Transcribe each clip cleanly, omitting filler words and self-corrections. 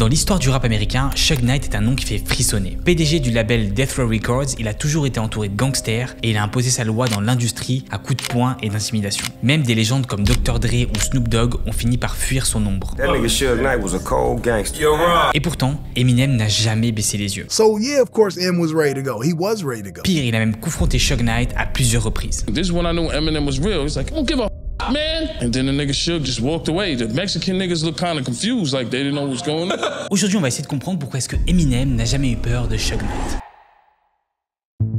Dans l'histoire du rap américain, Suge Knight est un nom qui fait frissonner. PDG du label Death Row Records, il a toujours été entouré de gangsters et il a imposé sa loi dans l'industrie à coups de poing et d'intimidation. Même des légendes comme Dr. Dre ou Snoop Dogg ont fini par fuir son ombre. Et pourtant, Eminem n'a jamais baissé les yeux. So yeah, of course M was ready to go. He was ready to go. Pire, il a même confronté Suge Knight à plusieurs reprises. This is when I knew Eminem was real. He's like, I don't give a man. And then the nigga Suge just walked away. The Mexican niggas look kind of confused, like they didn't know what's going on. Aujourd'hui, on va essayer de comprendre pourquoi est-ce que Eminem n'a jamais eu peur de Suge Knight.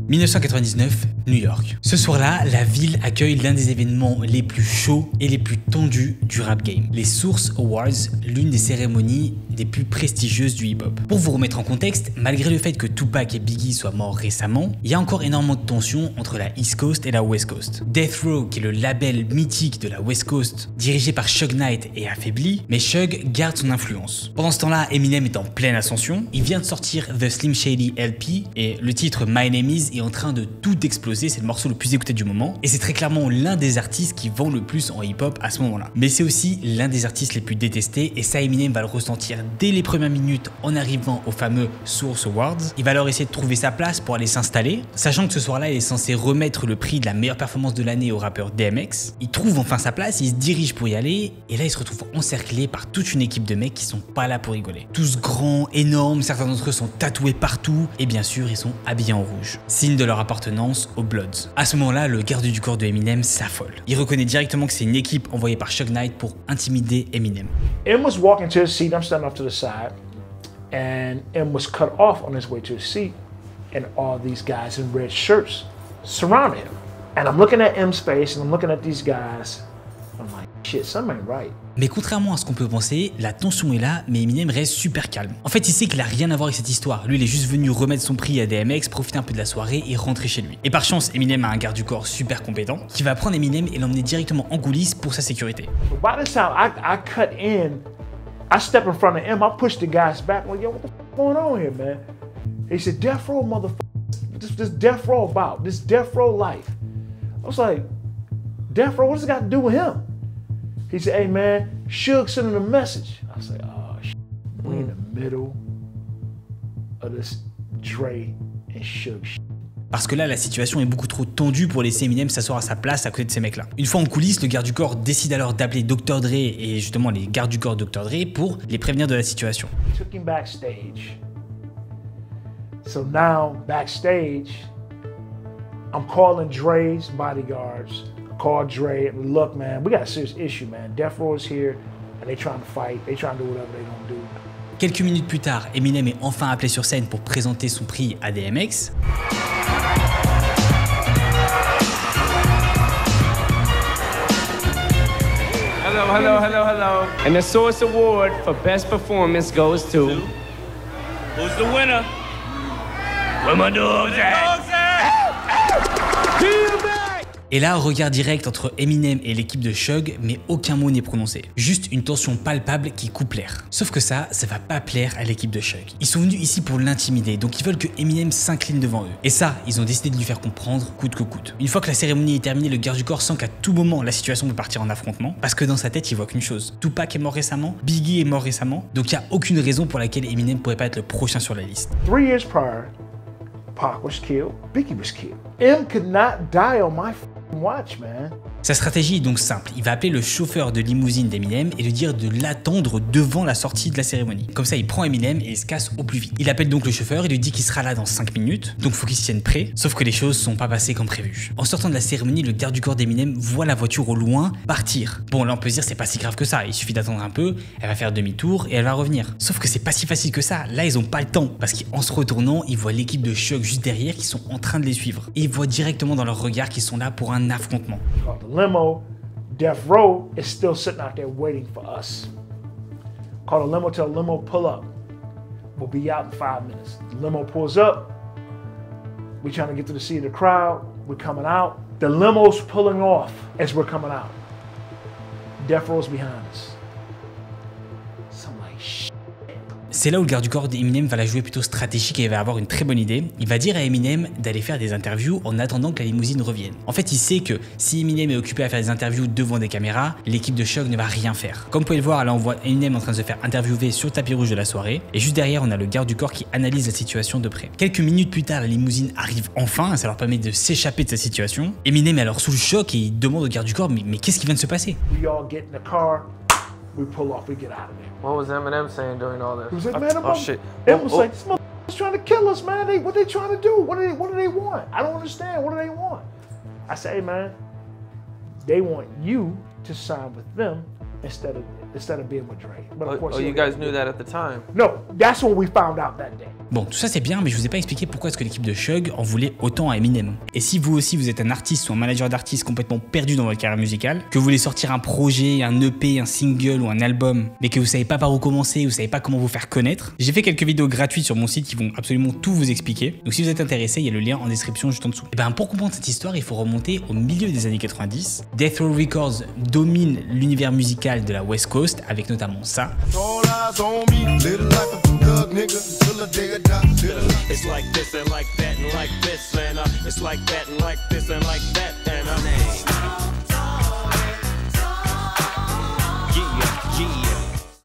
1999, New York. Ce soir-là, la ville accueille l'un des événements les plus chauds et les plus tendus du rap game. Les Source Awards, l'une des cérémonies des plus prestigieuses du hip-hop. Pour vous remettre en contexte, malgré le fait que Tupac et Biggie soient morts récemment, il y a encore énormément de tensions entre la East Coast et la West Coast. Death Row, qui est le label mythique de la West Coast, dirigé par Suge Knight, est affaibli, mais Suge garde son influence. Pendant ce temps-là, Eminem est en pleine ascension. Il vient de sortir The Slim Shady LP et le titre My Name Is est en train de tout exploser, c'est le morceau le plus écouté du moment et c'est très clairement l'un des artistes qui vend le plus en hip-hop à ce moment-là. Mais c'est aussi l'un des artistes les plus détestés et ça Eminem va le ressentir dès les premières minutes en arrivant au fameux Source Awards. Il va alors essayer de trouver sa place pour aller s'installer, sachant que ce soir-là il est censé remettre le prix de la meilleure performance de l'année au rappeur DMX. Il trouve enfin sa place, il se dirige pour y aller et là il se retrouve encerclé par toute une équipe de mecs qui sont pas là pour rigoler. Tous grands, énormes, certains d'entre eux sont tatoués partout et bien sûr ils sont habillés en rouge, signe de leur appartenance aux Bloods. À ce moment-là, le garde du corps de Eminem s'affole. Il reconnaît directement que c'est une équipe envoyée par Suge Knight pour intimider Eminem. M was walking to his seat, I'm standing off to the side, and M was cut off on his way to his seat, and all these guys in red shirts surrounded him. And I'm looking at M's face, and I'm looking at these guys, I'm like, shit, something ain't right. Mais contrairement à ce qu'on peut penser, la tension est là, mais Eminem reste super calme. En fait, il sait qu'il a rien à voir avec cette histoire. Lui, il est juste venu remettre son prix à DMX, profiter un peu de la soirée et rentrer chez lui. Et par chance, Eminem a un garde du corps super compétent qui va prendre Eminem et l'emmener directement en coulisses pour sa sécurité. But by this time, I cut in, I step in front of M, I push the guys back, like, yo, what the f going on here, man? He said, Death Row, motherfucker, this Death Row about, this Death Row life. I was like, Death Row, what does it got to do with him? He said, hey man, Suge sent him a message. I was like, oh shit, we in the middle of this Dre and Suge shit. Parce que là, la situation est beaucoup trop tendue pour laisser Eminem s'asseoir à sa place à côté de ces mecs-là. Une fois en coulisses, le garde du corps décide alors d'appeler Dr. Dre et justement les gardes du corps Dr. Dre pour les prévenir de la situation. Took him backstage. So now, backstage, I'm calling Dre's bodyguards. Call Dre, look man, we got a serious issue man. Death Row is here and they trying to fight, they trying to do whatever they gonna do. Quelques minutes plus tard, Eminem est enfin appelé sur scène pour présenter son prix à DMX. Hello. And the Source Award for Best Performance goes to... Who's the winner? Where my dogs at? Et là, regard direct entre Eminem et l'équipe de Suge, mais aucun mot n'est prononcé. Juste une tension palpable qui coupe l'air. Sauf que ça va pas plaire à l'équipe de Suge. Ils sont venus ici pour l'intimider, donc ils veulent que Eminem s'incline devant eux. Et ça, ils ont décidé de lui faire comprendre coûte que coûte. Une fois que la cérémonie est terminée, le garde du corps sent qu'à tout moment, la situation peut partir en affrontement, parce que dans sa tête, il voit qu'une chose. Tupac est mort récemment, Biggie est mort récemment, donc il n'y a aucune raison pour laquelle Eminem pourrait pas être le prochain sur la liste. 3 years prior, Pac was killed, Biggie was killed. M could not die on my watch, man. Sa stratégie est donc simple, il va appeler le chauffeur de limousine d'Eminem et lui dire de l'attendre devant la sortie de la cérémonie. Comme ça, il prend Eminem et il se casse au plus vite. Il appelle donc le chauffeur et lui dit qu'il sera là dans 5 minutes, donc faut qu'il se tienne prêt, sauf que les choses sont pas passées comme prévu. En sortant de la cérémonie, le garde du corps d'Eminem voit la voiture au loin partir. Bon, là on peut se dire c'est pas si grave que ça, il suffit d'attendre un peu, elle va faire demi-tour et elle va revenir. Sauf que c'est pas si facile que ça, là ils ont pas le temps, parce qu'en se retournant, ils voient l'équipe de Suge juste derrière qui sont en train de les suivre. Et ils voient directement dans leur regard qu'ils sont là pour un affrontement. Limo, Death Row is still sitting out there waiting for us. Call the limo, tell the limo pull up. We'll be out in 5 minutes. The limo pulls up. We're trying to get to the seat of the crowd. We're coming out. The limo's pulling off as we're coming out. Death Row's behind us. So I'm like, shit. c'est là où le garde du corps d'Eminem va la jouer plutôt stratégique et il va avoir une très bonne idée. Il va dire à Eminem d'aller faire des interviews en attendant que la limousine revienne. En fait, il sait que si Eminem est occupé à faire des interviews devant des caméras, l'équipe de Suge ne va rien faire. Comme vous pouvez le voir, là on voit Eminem en train de se faire interviewer sur le tapis rouge de la soirée et juste derrière on a le garde du corps qui analyse la situation de près. Quelques minutes plus tard, la limousine arrive enfin, ça leur permet de s'échapper de cette situation. Eminem est alors sous le choc et il demande au garde du corps mais qu'est-ce qui vient de se passer? We all get in the car, we pull off, we get out of there. What was Eminem saying during all this? He was like, man, oh shit. It was like, this motherfucker's trying to kill us, man. What they trying to do? What do they want? I don't understand. What do they want? I say, hey, man, they want you to sign with them instead of being with Dre. But of course, you guys knew that at the time? No, that's what we found out that day. Bon, tout ça c'est bien, mais je vous ai pas expliqué pourquoi est-ce que l'équipe de Suge en voulait autant à Eminem. Et si vous aussi vous êtes un artiste ou un manager d'artiste complètement perdu dans votre carrière musicale, que vous voulez sortir un projet, un EP, un single ou un album, mais que vous savez pas par où commencer, vous savez pas comment vous faire connaître, j'ai fait quelques vidéos gratuites sur mon site qui vont absolument tout vous expliquer. Donc si vous êtes intéressé, il y a le lien en description juste en dessous. Et ben pour comprendre cette histoire, il faut remonter au milieu des années 90. Death Row Records domine l'univers musical de la West Coast avec notamment ça. It's like this and like that and like this and it's like that and like this and like that and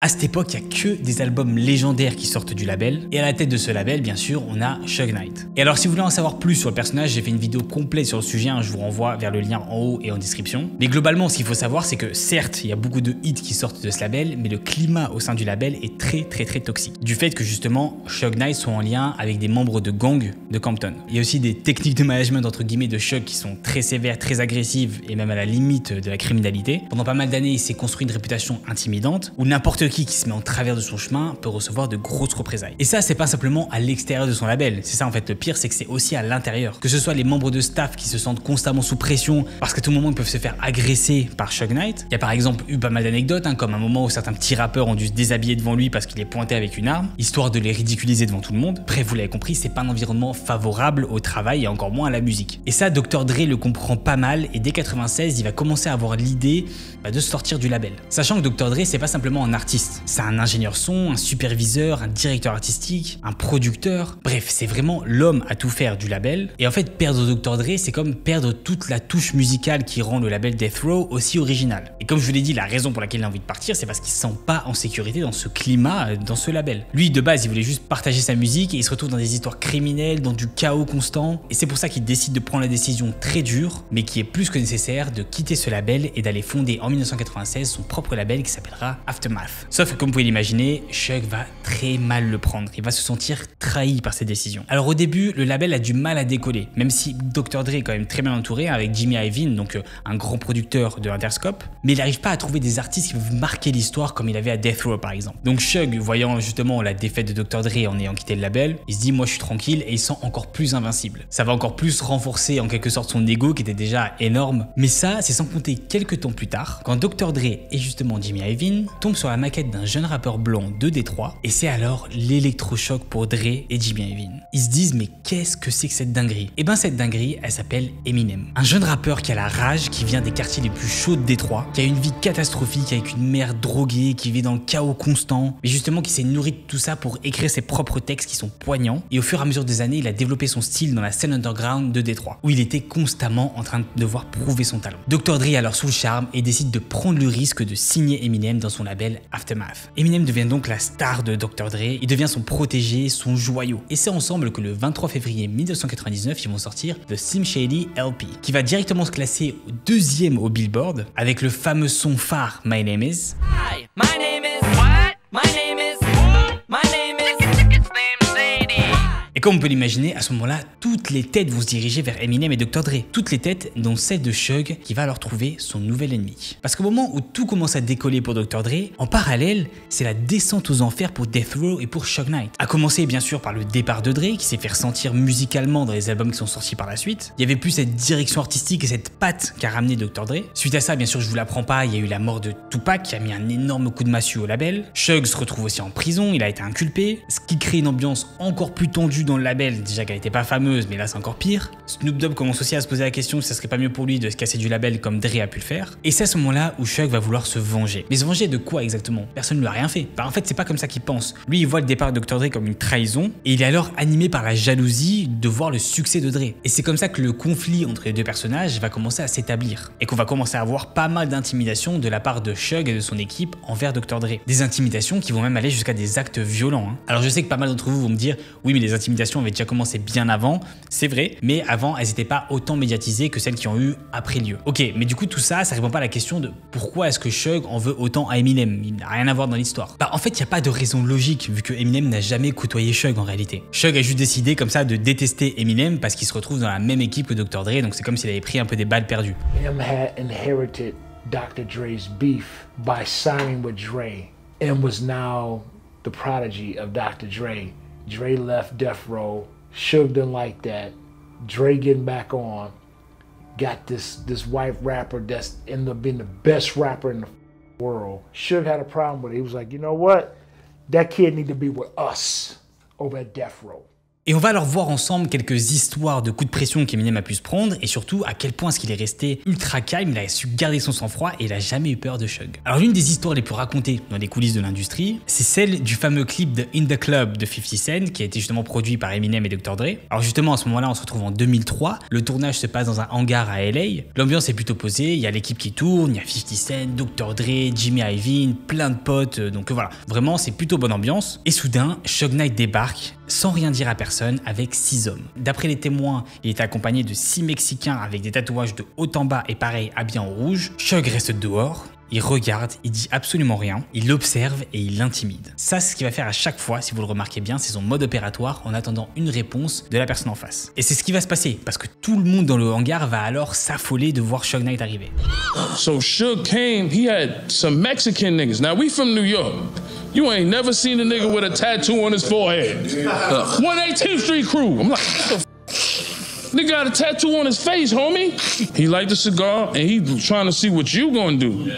À cette époque, il n'y a que des albums légendaires qui sortent du label. Et à la tête de ce label, bien sûr, on a Suge Knight. Et alors, si vous voulez en savoir plus sur le personnage, j'ai fait une vidéo complète sur le sujet. Je vous renvoie vers le lien en haut et en description. Mais globalement, ce qu'il faut savoir, c'est que certes, il y a beaucoup de hits qui sortent de ce label, mais le climat au sein du label est très toxique. Du fait que justement, Suge Knight sont en lien avec des membres de gangs de Compton. Il y a aussi des techniques de management entre guillemets de Suge qui sont très sévères, très agressives et même à la limite de la criminalité. Pendant pas mal d'années, il s'est construit une réputation intimidante où n'importe qui se met en travers de son chemin peut recevoir de grosses représailles. Et ça, c'est pas simplement à l'extérieur de son label. C'est ça en fait le pire, c'est que c'est aussi à l'intérieur. Que ce soit les membres de staff qui se sentent constamment sous pression parce qu'à tout moment ils peuvent se faire agresser par Suge Knight. Il y a par exemple eu pas mal d'anecdotes, comme un moment où certains petits rappeurs ont dû se déshabiller devant lui parce qu'il est pointé avec une arme, histoire de les ridiculiser devant tout le monde. Bref, vous l'avez compris, c'est pas un environnement favorable au travail et encore moins à la musique. Et ça, Dr. Dre le comprend pas mal et dès 96, il va commencer à avoir l'idée de sortir du label. Sachant que Dr. Dre, c'est pas simplement un artiste. C'est un ingénieur son, un superviseur, un directeur artistique, un producteur. Bref, c'est vraiment l'homme à tout faire du label. Et en fait, perdre Dr. Dre, c'est comme perdre toute la touche musicale qui rend le label Death Row aussi original. Et comme je vous l'ai dit, la raison pour laquelle il a envie de partir, c'est parce qu'il se sent pas en sécurité dans ce climat, dans ce label. Lui, de base, il voulait juste partager sa musique et il se retrouve dans des histoires criminelles, dans du chaos constant. Et c'est pour ça qu'il décide de prendre la décision très dure, mais qui est plus que nécessaire, de quitter ce label et d'aller fonder en 1996 son propre label qui s'appellera Aftermath. Sauf que comme vous pouvez l'imaginer, Suge va très mal le prendre. Il va se sentir trahi par ses décisions. Alors au début, le label a du mal à décoller, même si Dr. Dre est quand même très bien entouré avec Jimmy Iovine, donc un grand producteur de Interscope, mais il n'arrive pas à trouver des artistes qui peuvent marquer l'histoire comme il avait à Death Row par exemple. Donc Suge, voyant justement la défaite de Dr. Dre en ayant quitté le label, il se dit moi je suis tranquille et il se sent encore plus invincible. Ça va encore plus renforcer en quelque sorte son ego qui était déjà énorme, mais ça c'est sans compter quelques temps plus tard, quand Dr. Dre et justement Jimmy Iovine tombent sur la maquette d'un jeune rappeur blanc de Détroit et c'est alors l'électrochoc pour Dre et Jimmy Iovine. Ils se disent mais qu'est-ce que c'est que cette dinguerie? Et ben cette dinguerie elle s'appelle Eminem. Un jeune rappeur qui a la rage, qui vient des quartiers les plus chauds de Détroit, qui a une vie catastrophique avec une mère droguée, qui vit dans le chaos constant, mais justement qui s'est nourri de tout ça pour écrire ses propres textes qui sont poignants et au fur et à mesure des années il a développé son style dans la scène underground de Détroit où il était constamment en train de devoir prouver son talent. Dr. Dre est alors sous le charme et décide de prendre le risque de signer Eminem dans son label Aftermath. Eminem devient donc la star de Dr. Dre, il devient son protégé, son joyau. Et c'est ensemble que le 23 février 1999, ils vont sortir The Slim Shady LP, qui va directement se classer au 2e au Billboard, avec le fameux son phare My Name Is. Hi, my name is what? My name is my name is Slim Shady. Et comme on peut l'imaginer, à ce moment-là, toutes les têtes vont se diriger vers Eminem et Dr. Dre. Toutes les têtes, dont celle de Suge, qui va alors trouver son nouvel ennemi. Parce qu'au moment où tout commence à décoller pour Dr. Dre, en parallèle, c'est la descente aux enfers pour Death Row et pour Suge Knight. A commencer bien sûr par le départ de Dre, qui s'est fait ressentir musicalement dans les albums qui sont sortis par la suite. Il y avait plus cette direction artistique et cette patte qu'a ramené Dr. Dre. Suite à ça, bien sûr, je vous l'apprends pas, il y a eu la mort de Tupac, qui a mis un énorme coup de massue au label. Suge se retrouve aussi en prison, il a été inculpé, ce qui crée une ambiance encore plus tendue dans le label, déjà qu'elle était pas fameuse, mais là c'est encore pire. Snoop Dogg commence aussi à se poser la question si ça serait pas mieux pour lui de se casser du label comme Dre a pu le faire. Et c'est à ce moment-là où Suge va vouloir se venger. Mais se venger de quoi exactement? Personne ne lui a rien fait. Bah en fait c'est pas comme ça qu'il pense. Lui il voit le départ de Dr. Dre comme une trahison et il est alors animé par la jalousie de voir le succès de Dre. Et c'est comme ça que le conflit entre les deux personnages va commencer à s'établir et qu'on va commencer à avoir pas mal d'intimidations de la part de Suge et de son équipe envers Dr. Dre. Des intimidations qui vont même aller jusqu'à des actes violents. Alors je sais que pas mal d'entre vous vont me dire oui mais les intimidations avaient déjà commencé bien avant, c'est vrai, mais avant elles n'étaient pas autant médiatisées que celles qui ont eu après lieu. Ok, mais du coup tout ça, ça répond pas à la question de pourquoi est-ce que Suge en veut autant à Eminem. Il n'a rien à voir dans l'histoire. Bah en fait il n'y a pas de raison logique vu que Eminem n'a jamais côtoyé Suge en réalité. Suge a juste décidé comme ça de détester Eminem parce qu'il se retrouve dans la même équipe que Dr. Dre, donc c'est comme s'il avait pris un peu des balles perdues. M had inherited Dr. Dre's beef by signing with Dre. M was now the prodigy of Dr. Dre. Dre left Death Row. Suge didn't like that. Dre getting back on. Got this white rapper that's ended up being the best rapper in the world. Suge had a problem with it. He was like, you know what? That kid need to be with us over at Death Row. Et on va alors voir ensemble quelques histoires de coups de pression qu'Eminem a pu se prendre et surtout à quel point est-ce qu'il est resté ultra calme, il a su garder son sang-froid et il a jamais eu peur de Suge. Alors l'une des histoires les plus racontées dans les coulisses de l'industrie, c'est celle du fameux clip de In The Club de 50 Cent qui a été justement produit par Eminem et Dr. Dre. Alors justement à ce moment-là on se retrouve en 2003, le tournage se passe dans un hangar à LA, l'ambiance est plutôt posée, il y a l'équipe qui tourne, il y a 50 Cent, Dr. Dre, Jimmy Iovine, plein de potes, donc voilà, vraiment c'est plutôt bonne ambiance. Et soudain, Suge Knight débarque sans rien dire à personne avec 6 hommes. D'après les témoins, il était accompagné de 6 Mexicains avec des tatouages de haut en bas et pareil habillés en rouge. Suge reste dehors, il regarde, il dit absolument rien, il l'observe et il l'intimide. Ça c'est ce qu'il va faire à chaque fois, si vous le remarquez bien, c'est son mode opératoire en attendant une réponse de la personne en face. Et c'est ce qui va se passer, parce que tout le monde dans le hangar va alors s'affoler de voir Suge Knight arriver. So Suge came, he had some Mexican niggas. Now we from New York. You ain't never seen a nigga with a tattoo on his forehead. 118th Street crew. I'm like, what the f? Nigga got a tattoo on his face, homie. He liked the cigar and he trying to see what you gonna do.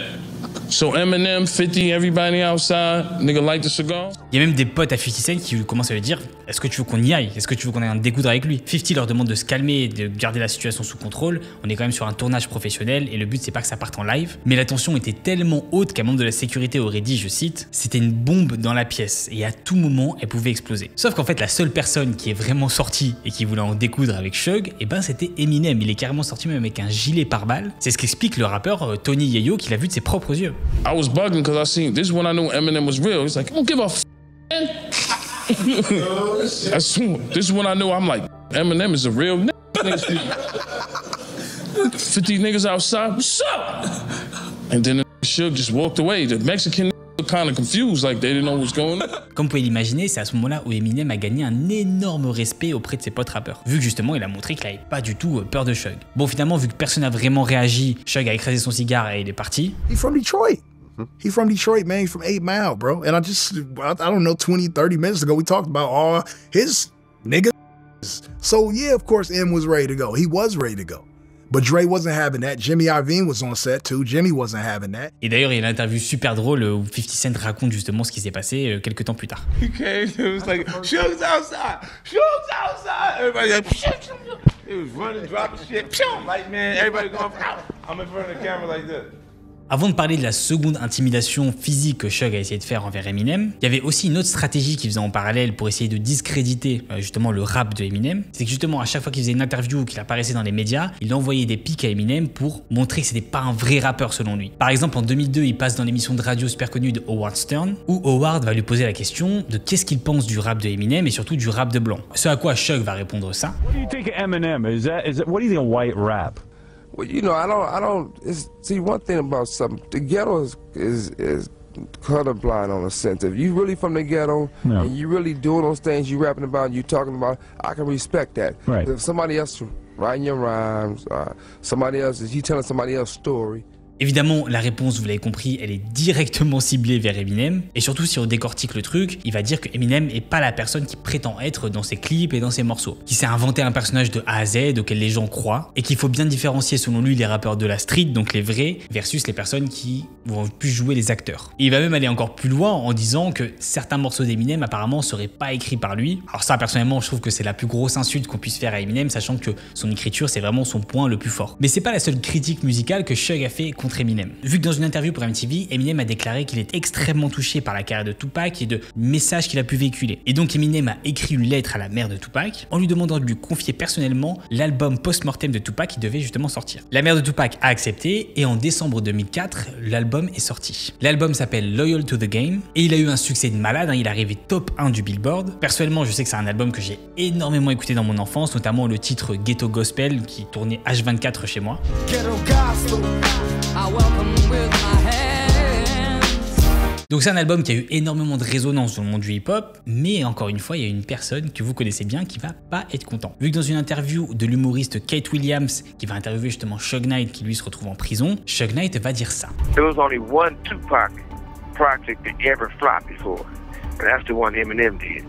So Eminem, 50, everybody outside, nigga like the cigar. Il y a même des potes à 50 Cent qui commencent à lui dire « Est-ce que tu veux qu'on y aille? Est-ce que tu veux qu'on aille en découdre avec lui ?» 50 leur demande de se calmer et de garder la situation sous contrôle. On est quand même sur un tournage professionnel et le but c'est pas que ça parte en live. Mais la tension était tellement haute qu'un membre de la sécurité aurait dit, je cite, « C'était une bombe dans la pièce et à tout moment elle pouvait exploser. » Sauf qu'en fait la seule personne qui est vraiment sortie et qui voulait en découdre avec Suge, et ben c'était Eminem. Il est carrément sorti même avec un gilet pare-balles. C'est ce qu'explique le rappeur Tony Yayo qui l'a vu de ses propres yeux. I was bugging because I seen this is when I knew Eminem was real. He's like, I don't give a f, man. This is when I knew I'm like, Eminem is a real nigga. 50 niggas outside, what's up? And then the Suge just walked away. The Mexican looked kind of confused, like they didn't know what's going on. Comme vous pouvez l'imaginer, c'est à ce moment-là où Eminem a gagné un énorme respect auprès de ses potes rappeurs, vu que justement il a montré qu'il avait pas du tout peur de Suge. Bon finalement, vu que personne n'a vraiment réagi, Suge a écrasé son cigare et il est parti. He from Detroit. He from Detroit, man. He's from 8 Mile, bro. And I don't know, 20, 30 minutes ago, we talked about all his niggas. So, yeah, of course, M was ready to go. He was ready to go. But Dre wasn't having that. Jimmy Iovine was on set, too. Jimmy wasn't having that. Et d'ailleurs, il y a une interview super drôle où 50 Cent raconte justement ce qui s'est passé quelques temps plus tard. He came, it was like, Suge's outside! Suge's outside! Everybody like, he was running, dropping shit. Like, man, everybody going, I'm in front of the camera like this. Avant de parler de la seconde intimidation physique que Suge a essayé de faire envers Eminem, il y avait aussi une autre stratégie qu'il faisait en parallèle pour essayer de discréditer justement le rap de Eminem. C'est que justement à chaque fois qu'il faisait une interview ou qu'il apparaissait dans les médias, il envoyait des pics à Eminem pour montrer que c'était pas un vrai rappeur selon lui. Par exemple en 2002, il passe dans l'émission de radio super connue de Howard Stern, où Howard va lui poser la question de qu'est-ce qu'il pense du rap de Eminem et surtout du rap de blanc. Ce à quoi Suge va répondre ça. What do you think of Eminem? What do you think of white rap? Well, you know, I don't. See, one thing about something, the ghetto is colorblind on a sense. If you really from the ghetto and you really doing those things you rapping about, and you talking about, I can respect that. Right. If somebody else writing your rhymes, somebody else is you telling somebody else's story. Évidemment, la réponse, vous l'avez compris, elle est directement ciblée vers Eminem. Et surtout, si on décortique le truc, il va dire que Eminem est pas la personne qui prétend être dans ses clips et dans ses morceaux. Qui s'est inventé un personnage de A à Z auquel les gens croient et qu'il faut bien différencier selon lui les rappeurs de la street, donc les vrais, versus les personnes qui vont plus jouer les acteurs. Et il va même aller encore plus loin en disant que certains morceaux d'Eminem apparemment seraient pas écrits par lui. Alors ça, personnellement, je trouve que c'est la plus grosse insulte qu'on puisse faire à Eminem, sachant que son écriture, c'est vraiment son point le plus fort. Mais c'est pas la seule critique musicale que Suge a fait contre Eminem. Vu que dans une interview pour MTV, Eminem a déclaré qu'il est extrêmement touché par la carrière de Tupac et de messages qu'il a pu véhiculer. Et donc Eminem a écrit une lettre à la mère de Tupac en lui demandant de lui confier personnellement l'album post-mortem de Tupac qui devait justement sortir. La mère de Tupac a accepté et en décembre 2004, l'album est sorti. L'album s'appelle Loyal to the Game et il a eu un succès de malade, hein, il est arrivé top 1 du Billboard. Personnellement, je sais que c'est un album que j'ai énormément écouté dans mon enfance, notamment le titre Ghetto Gospel qui tournait H24 chez moi. Donc c'est un album qui a eu énormément de résonance dans le monde du hip-hop, mais encore une fois, il y a une personne que vous connaissez bien qui va pas être content. Vu que dans une interview de l'humoriste Kate Williams, qui va interviewer justement Suge Knight, qui lui se retrouve en prison, Suge Knight va dire ça. There was only one Tupac project that ever flopped before, and that's the one Eminem did.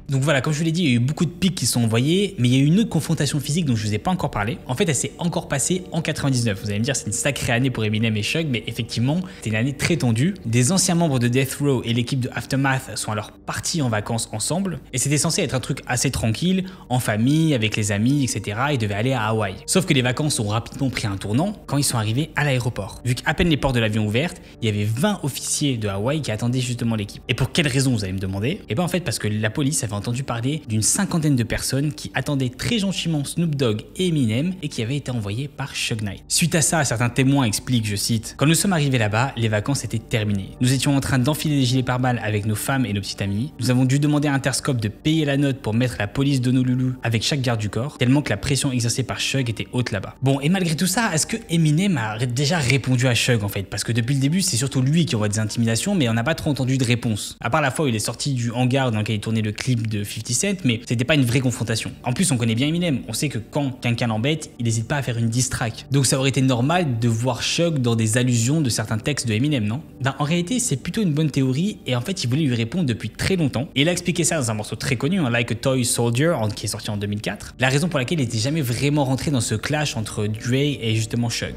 Donc voilà, comme je vous l'ai dit, il y a eu beaucoup de pics qui sont envoyés, mais il y a eu une autre confrontation physique dont je vous ai pas encore parlé. En fait, elle s'est encore passée en 99. Vous allez me dire, c'est une sacrée année pour Eminem et Suge, mais effectivement, c'était une année très tendue. Des anciens membres de Death Row et l'équipe de Aftermath sont alors partis en vacances ensemble, et c'était censé être un truc assez tranquille, en famille, avec les amis, etc. Ils devaient aller à Hawaï. Sauf que les vacances ont rapidement pris un tournant quand ils sont arrivés à l'aéroport. Vu qu'à peine les portes de l'avion ouvertes, il y avait 20 officiers de Hawaï qui attendaient justement l'équipe. Et pour quelle raison, vous allez me demander? Et bien en fait, parce que la police avait entendu parler d'une cinquantaine de personnes qui attendaient très gentiment Snoop Dogg et Eminem et qui avaient été envoyées par Suge Knight. Suite à ça, certains témoins expliquent, je cite, « Quand nous sommes arrivés là-bas, les vacances étaient terminées. Nous étions en train d'enfiler des gilets pare-balles avec nos femmes et nos petites amies. Nous avons dû demander à Interscope de payer la note pour mettre la police d'Honolulu avec chaque garde du corps, tellement que la pression exercée par Suge était haute là-bas. » Bon, et malgré tout ça, est-ce que Eminem a déjà répondu à Suge en fait? Parce que depuis le début, c'est surtout lui qui envoie des intimidations, mais on n'a pas trop entendu de réponse. À part la fois où il est sorti du hangar dans lequel il tournait le clip de 50 Cent, mais c'était pas une vraie confrontation. En plus, on connaît bien Eminem. On sait que quand quelqu'un l'embête, il n'hésite pas à faire une diss track. Donc ça aurait été normal de voir Suge dans des allusions de certains textes de Eminem, non? Ben, en réalité, c'est plutôt une bonne théorie et en fait, il voulait lui répondre depuis très longtemps. Et il a expliqué ça dans un morceau très connu, Like a Toy Soldier, qui est sorti en 2004. La raison pour laquelle il n'était jamais vraiment rentré dans ce clash entre Dre et justement Suge.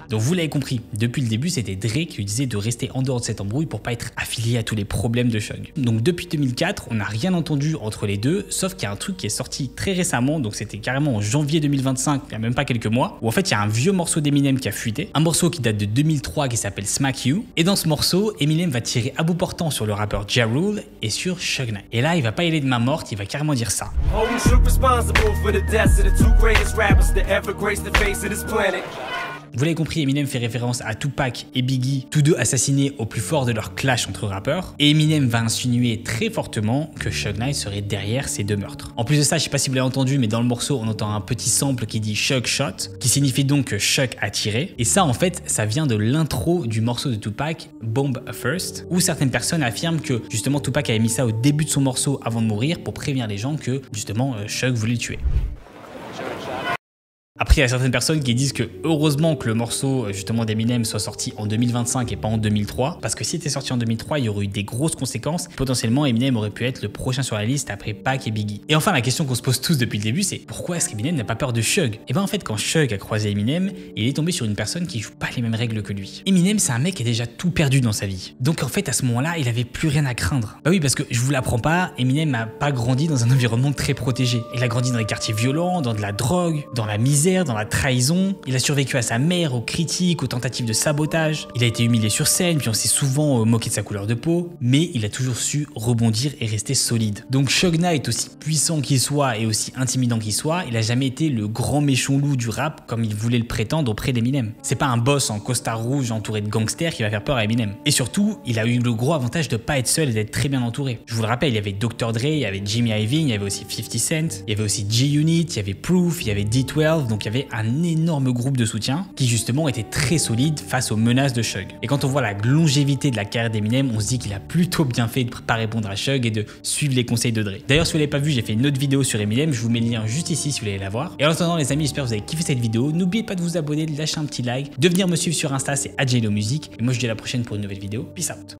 Donc vous l'avez compris, depuis le début, c'était Dre qui lui disait de rester en dehors de cette embrouille pour pas être affilié à tous les problèmes de Suge. Donc depuis 2004, on n'a rien entendu entre les deux, sauf qu'il y a un truc qui est sorti très récemment, donc c'était carrément en janvier 2025, il y a même pas quelques mois, où en fait il y a un vieux morceau d'Eminem qui a fuité, un morceau qui date de 2003 qui s'appelle Smack You, et dans ce morceau, Eminem va tirer à bout portant sur le rappeur Ja Rule et sur Suge Knight. Et là, il va pas y aller de main morte, il va carrément dire ça. Vous l'avez compris, Eminem fait référence à Tupac et Biggie, tous deux assassinés au plus fort de leur clash entre rappeurs, et Eminem va insinuer très fortement que Suge Knight serait derrière ces deux meurtres. En plus de ça, je sais pas si vous l'avez entendu, mais dans le morceau, on entend un petit sample qui dit Suge Shot, qui signifie donc que Suge a tiré, et ça en fait, ça vient de l'intro du morceau de Tupac, Bomb First, où certaines personnes affirment que justement Tupac avait mis ça au début de son morceau avant de mourir pour prévenir les gens que justement Suge voulait le tuer. Après, il y a certaines personnes qui disent que heureusement que le morceau justement d'Eminem soit sorti en 2025 et pas en 2003, parce que s'il était sorti en 2003, il y aurait eu des grosses conséquences. Potentiellement, Eminem aurait pu être le prochain sur la liste après Pac et Biggie. Et enfin, la question qu'on se pose tous depuis le début, c'est pourquoi est-ce qu'Eminem n'a pas peur de Suge? Et ben en fait, quand Suge a croisé Eminem, il est tombé sur une personne qui joue pas les mêmes règles que lui. Eminem, c'est un mec qui a déjà tout perdu dans sa vie. Donc en fait, à ce moment-là, il avait plus rien à craindre. Bah oui, parce que je vous l'apprends pas, Eminem n'a pas grandi dans un environnement très protégé. Il a grandi dans des quartiers violents, dans de la drogue, dans la misère, dans la trahison. Il a survécu à sa mère, aux critiques, aux tentatives de sabotage. Il a été humilié sur scène, puis on s'est souvent moqué de sa couleur de peau, mais il a toujours su rebondir et rester solide. Donc Suge Knight, aussi puissant qu'il soit et aussi intimidant qu'il soit, il a jamais été le grand méchant loup du rap comme il voulait le prétendre auprès d'Eminem. C'est pas un boss en costard rouge entouré de gangsters qui va faire peur à Eminem. Et surtout, il a eu le gros avantage de pas être seul et d'être très bien entouré. Je vous le rappelle, il y avait Dr. Dre, il y avait Jimmy Iovine, il y avait aussi 50 Cent, il y avait aussi G-Unit, il y avait Proof, il y avait D12, donc il y avait un énorme groupe de soutien qui justement était très solide face aux menaces de Suge. Et quand on voit la longévité de la carrière d'Eminem, on se dit qu'il a plutôt bien fait de pas répondre à Suge et de suivre les conseils de Dre. D'ailleurs, si vous l'avez pas vu, j'ai fait une autre vidéo sur Eminem, je vous mets le lien juste ici si vous voulez la voir. Et en attendant les amis, j'espère que vous avez kiffé cette vidéo. N'oubliez pas de vous abonner, de lâcher un petit like, de venir me suivre sur Insta, c'est @JLoMusic. Et moi je vous dis à la prochaine pour une nouvelle vidéo. Peace out.